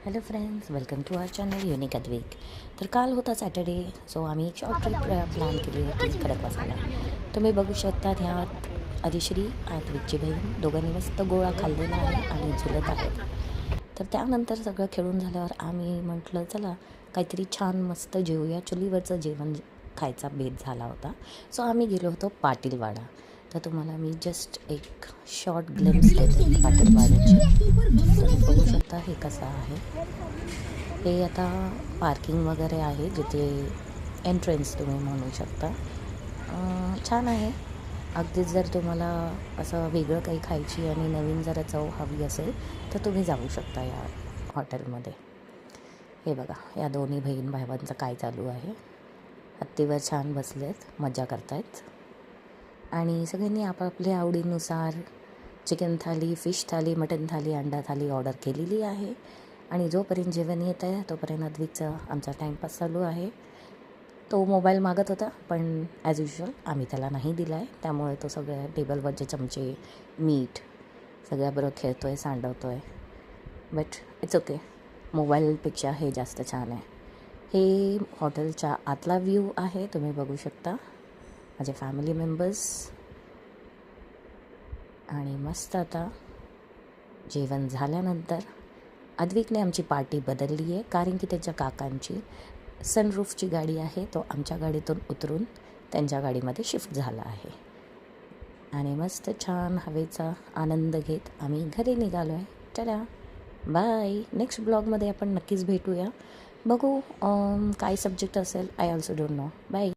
Hello friends, welcome to our channel unique Advik. तर काल होता सॅटर्डे, सो आम्ही एक शॉर्ट ट्रिप प्लॅन केली होती खडकवासला. तुम्ही बघू शकता ह्यात आदिश्री अद्विकची बहीण दोघांनी मस्त गोळा खाल्लेला आहे आणि झुलत आहेत. तर त्यानंतर सगळं खेळून झाल्यावर आम्ही म्हटलं चला काहीतरी छान मस्त जेवूया. चुलीवरचं जेवण खायचा बेत झाला होता. सो आम्ही गेलो होतो पाटीलवाडा. तर तुम्हाला मी जस्ट एक शॉर्ट ग्लिम्स देते पाटीलवाड्याची. तुम्ही बघू शकता हे कसं आहे. हे आता पार्किंग वगैरे आहे, जिथे एंट्रन्स तुम्ही म्हणू शकता. छान आहे. अगदीच जर तुम्हाला असं वेगळं काही खायची आणि नवीन जरा चव हवी असेल तर तुम्ही जाऊ शकता या हॉटेलमध्ये. हे बघा, या दोन्ही बहीण भावांचं काय चालू आहे. हत्तीवर छान बसलेत, मजा करतायत आणि सगळ्यांनी आपापल्या आवडीनुसार चिकन थाली, फिश थाली, मटन थाली, अंडा थाली ऑर्डर केलेली आहे. आणि जोपर्यंत जेवण येत आहे तोपर्यंत अद्विकचा आमचा टाईमपास चालू आहे. तो मोबाईल मागत होता, पण ॲज युजल आम्ही त्याला नाही दिला आहे. त्यामुळे तो सगळ्या टेबलवरचे चमचे, मीठ सगळ्याबरोबर खेळतो आहे, सांडवतो आहे. बट इट्स ओके, मोबाईलपेक्षा हे जास्त छान आहे. हे हॉटेलच्या आतला व्ह्यू आहे, तुम्ही बघू शकता. माझे फॅमिली मेंबर्स आणि मस्त आता जेवण झाल्यानंतर अद्विकने आमची पार्टी बदलली आहे, कारण की त्याच्या काकांची सनरूफची गाडी आहे. तो आमच्या गाडीतून उतरून त्यांच्या गाडीमध्ये शिफ्ट झाला आहे आणि मस्त छान हवेचा आनंद घेत आम्ही घरी निघालो आहे. चला बाय. नेक्स्ट ब्लॉगमध्ये आपण नक्कीच भेटूया. बघू काय सब्जेक्ट असेल, I also don't know. Bye.